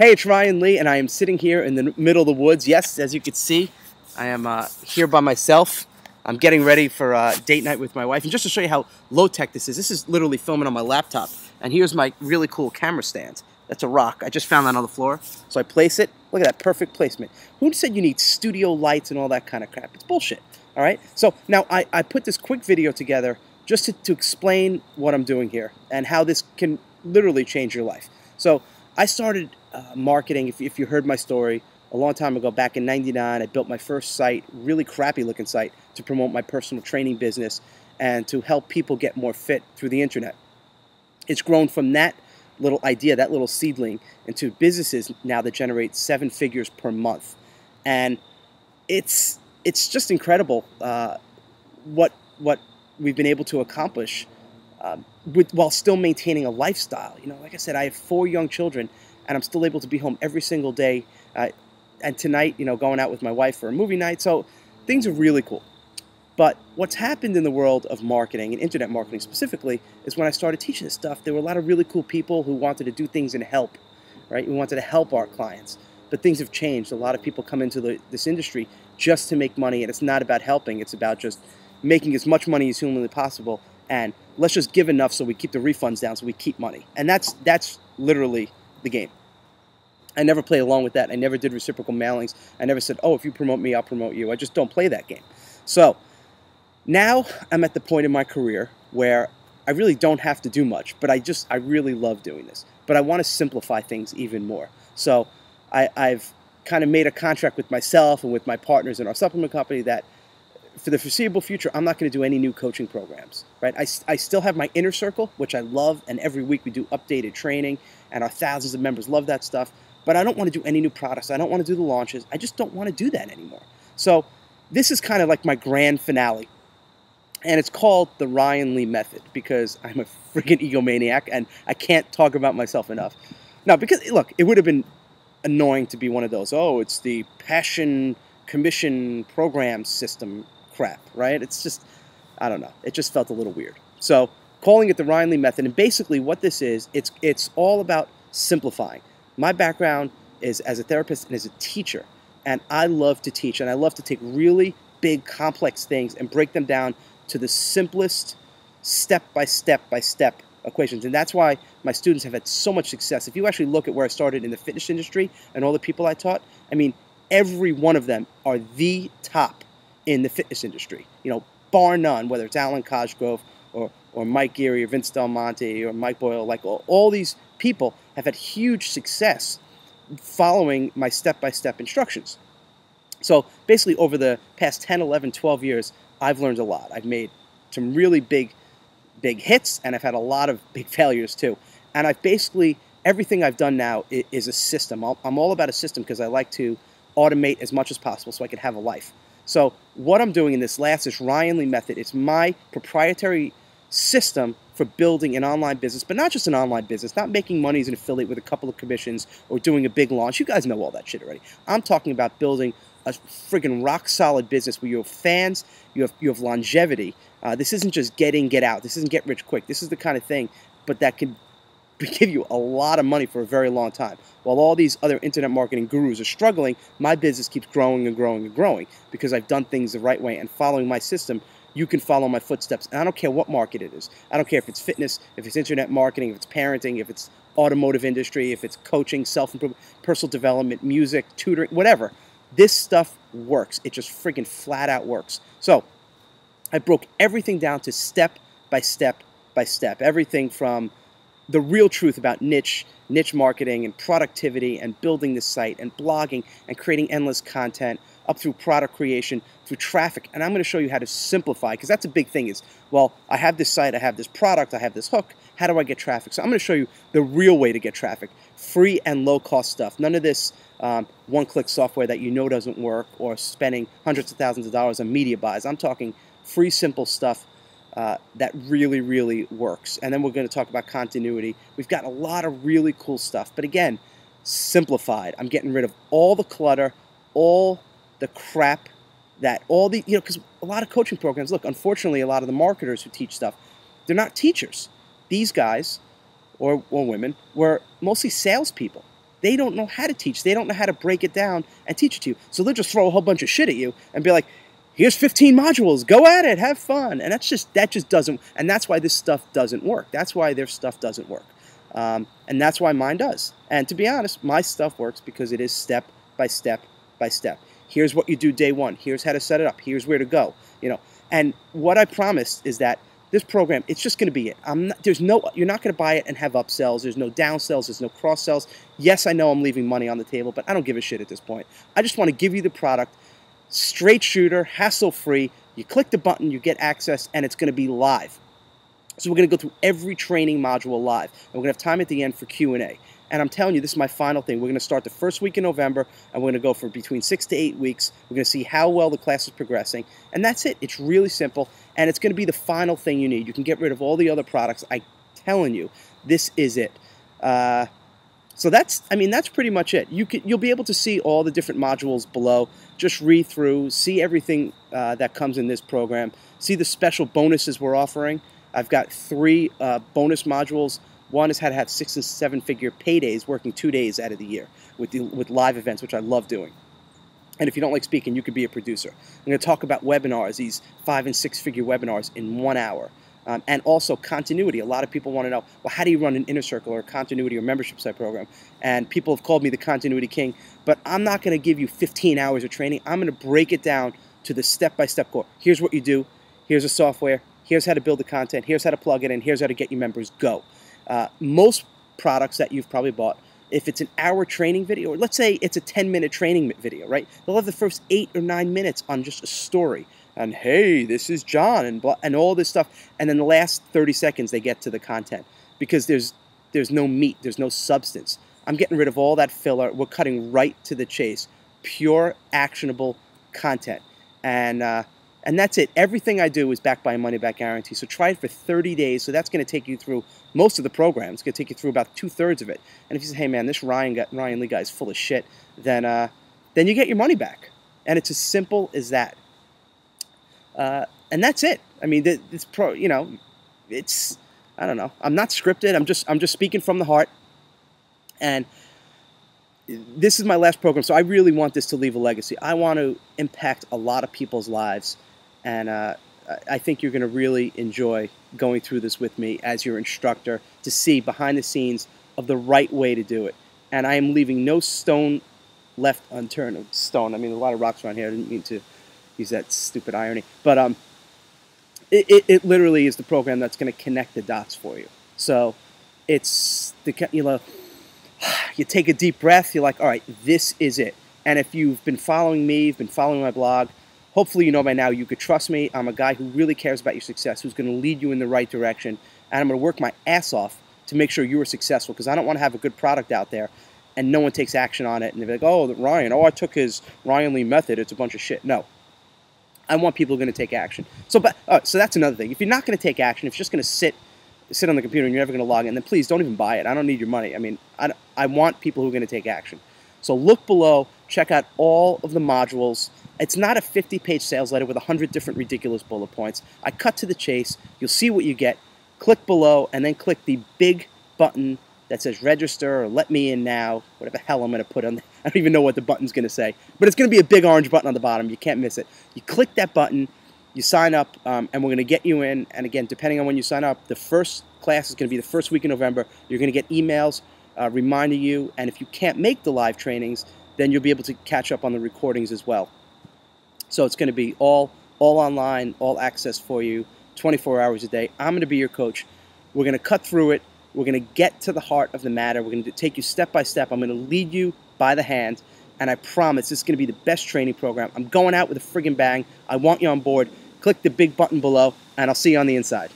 Hey, it's Ryan Lee, and I am sitting here in the middle of the woods. Yes, as you can see, I am here by myself. I'm getting ready for date night with my wife. And just to show you how low-tech this is literally filming on my laptop. And here's my really cool camera stand. That's a rock. I just found that on the floor. So I place it. Look at that perfect placement. Who said you need studio lights and all that kind of crap? It's bullshit. All right? So now I put this quick video together just to explain what I'm doing here and how this can literally change your life. So I started marketing, if you heard my story, a long time ago, back in '99. I built my first site, really crappy looking site, to promote my personal training business and to help people get more fit through the internet. It's grown from that little idea, that little seedling, into businesses now that generate 7 figures per month. And it's just incredible what we've been able to accomplish while still maintaining a lifestyle. You know, like I said, I have 4 young children, and I'm still able to be home every single day. And tonight, you know, going out with my wife for a movie night. So things are really cool. But what's happened in the world of marketing, and internet marketing specifically, is when I started teaching this stuff, there were a lot of really cool people who wanted to do things and help, right? We wanted to help our clients. But things have changed. A lot of people come into this industry just to make money, and it's not about helping. It's about just making as much money as humanly possible, and let's just give enough so we keep the refunds down so we keep money. And that's literally the game. I never played along with that. I never did reciprocal mailings. I never said, oh, if you promote me, I'll promote you. I just don't play that game. So now I'm at the point in my career where I really don't have to do much, but I really love doing this. But I want to simplify things even more. So I've kind of made a contract with myself and with my partners in our supplement company that for the foreseeable future, I'm not going to do any new coaching programs, right? I still have my inner circle, which I love, and every week we do updated training, and our thousands of members love that stuff. But I don't want to do any new products. I don't want to do the launches. I just don't want to do that anymore. So this is kind of like my grand finale. And it's called the Ryan Lee Method because I'm a freaking egomaniac and I can't talk about myself enough. Now, because, look, it would have been annoying to be one of those, oh, it's the passion commission program system crap, right? It's just, I don't know. It just felt a little weird. So calling it the Ryan Lee Method, and basically what this is, it's all about simplifying. My background is as a therapist and as a teacher, and I love to teach, and I love to take really big, complex things and break them down to the simplest step-by-step equations. And that's why my students have had so much success. If you actually look at where I started in the fitness industry and all the people I taught, I mean, every one of them are the top in the fitness industry, you know, bar none, whether it's Alan Cosgrove or Mike Geary or Vince Del Monte or Mike Boyle. Like all these people have had huge success following my step-by-step instructions. So basically over the past 10, 11, 12 years, I've learned a lot. I've made some really big hits, and I've had a lot of big failures too. And I've basically, everything I've done now is a system. I'm all about a system because I like to automate as much as possible so I can have a life. So what I'm doing in this Ryan Lee Method, it's my proprietary system for building an online business, but not just an online business, not making money as an affiliate with a couple of commissions or doing a big launch. You guys know all that shit already. I'm talking about building a friggin' rock solid business where you have fans, you have longevity. This isn't just get out. This isn't get rich quick. This is the kind of thing, but that can give you a lot of money for a very long time. While all these other internet marketing gurus are struggling, my business keeps growing and growing and growing because I've done things the right way, and following my system, you can follow my footsteps. And I don't care what market it is. I don't care if it's fitness, if it's internet marketing, if it's parenting, if it's automotive industry, if it's coaching, self-improvement, personal development, music, tutoring, whatever. This stuff works. It just freaking flat out works. So I broke everything down to step by step by step. Everything from the real truth about niche marketing and productivity and building this site and blogging and creating endless content, up through product creation, through traffic. And I'm going to show you how to simplify, because that's a big thing is, well, I have this site, I have this product, I have this hook. How do I get traffic? So I'm going to show you the real way to get traffic. Free and low-cost stuff. None of this one-click software that you know doesn't work or spending hundreds of thousands of dollars on media buys. I'm talking free, simple stuff that really, really works. And then we're going to talk about continuity. We've got a lot of really cool stuff. But again, simplified. I'm getting rid of all the clutter, all the crap that because a lot of coaching programs, look, unfortunately, a lot of the marketers who teach stuff, they're not teachers. These guys or women were mostly salespeople. they don't know how to teach. They don't know how to break it down and teach it to you. So they'll just throw a whole bunch of shit at you and be like, here's 15 modules, go at it, have fun. And that just doesn't, and that's why this stuff doesn't work. That's why their stuff doesn't work. And that's why mine does. And to be honest, my stuff works because it is step by step by step. Here's what you do day one. Here's how to set it up. Here's where to go. You know, and what I promised is that this program, it's just going to be it. You're not going to buy it and have upsells. There's no downsells. There's no cross sells. Yes, I know I'm leaving money on the table, but I don't give a shit at this point. I just want to give you the product, straight shooter, hassle-free. You click the button, you get access, and it's going to be live. So we're going to go through every training module live, and we're going to have time at the end for Q&A. And I'm telling you, this is my final thing. We're going to start the first week in November, and we're going to go for between 6 to 8 weeks. We're going to see how well the class is progressing, and that's it. It's really simple, and it's going to be the final thing you need. You can get rid of all the other products. I'm telling you, this is it. So that's pretty much it. You'll be able to see all the different modules below. Just read through, see everything that comes in this program, see the special bonuses we're offering. I've got 3 bonus modules. One is how to have 6- and 7-figure paydays working 2 days out of the year with live events, which I love doing. And if you don't like speaking, you could be a producer. I'm going to talk about webinars, these 5- and 6-figure webinars in 1 hour. And also continuity. A lot of people want to know, well, how do you run an inner circle or a continuity or membership site program? And people have called me the continuity king, but I'm not going to give you 15 hours of training. I'm going to break it down to the step-by-step core. Here's what you do. Here's the software. Here's how to build the content. Here's how to plug it in. Here's how to get your members. Go. Most products that you've probably bought, if it's an hour training video, or let's say it's a 10-minute training video, right? They'll have the first 8 or 9 minutes on just a story. And hey, this is John, and all this stuff. And then the last 30 seconds, they get to the content. Because there's no meat, there's no substance. I'm getting rid of all that filler. We're cutting right to the chase. Pure, actionable content. And that's it. Everything I do is backed by a money-back guarantee. So try it for 30 days. So that's going to take you through most of the program. It's going to take you through about 2/3 of it. And if you say, hey, man, this Ryan Lee guy is full of shit, then you get your money back. And it's as simple as that. And that's it. I mean, it's I don't know. I'm not scripted. I'm just speaking from the heart. And this is my last program, so I really want this to leave a legacy. I want to impact a lot of people's lives. And I think you're going to really enjoy going through this with me as your instructor to see behind the scenes of the right way to do it. And I am leaving no stone left unturned. Stone, I mean, a lot of rocks around here. I didn't mean to use that stupid irony. But it literally is the program that's going to connect the dots for you. So it's, you take a deep breath. You're like, all right, this is it. And if you've been following me, you've been following my blog, hopefully you know by now you could trust me. I'm a guy who really cares about your success, who's going to lead you in the right direction. And I'm going to work my ass off to make sure you are successful, because I don't want to have a good product out there and no one takes action on it. And they're like, oh, Ryan, I took his Ryan Lee method. It's a bunch of shit. No. I want people who are going to take action. So that's another thing. If you're not going to take action, if you're just going to sit on the computer and you're never going to log in, then please don't even buy it. I don't need your money. I mean, I want people who are going to take action. So look below. Check out all of the modules. It's not a 50-page sales letter with 100 different ridiculous bullet points. I cut to the chase. You'll see what you get. Click below and then click the big button that says register or let me in now, whatever the hell I'm going to put on there. I don't even know what the button's going to say, but it's going to be a big orange button on the bottom. You can't miss it. You click that button, you sign up, and we're going to get you in. And again, depending on when you sign up, the first class is going to be the first week in November. You're going to get emails reminding you, and if you can't make the live trainings, then you'll be able to catch up on the recordings as well. So it's going to be all online, all access for you, 24 hours a day. I'm going to be your coach. We're going to cut through it. We're going to get to the heart of the matter. We're going to take you step by step. I'm going to lead you by the hand, and I promise this is going to be the best training program. I'm going out with a friggin' bang. I want you on board. Click the big button below, and I'll see you on the inside.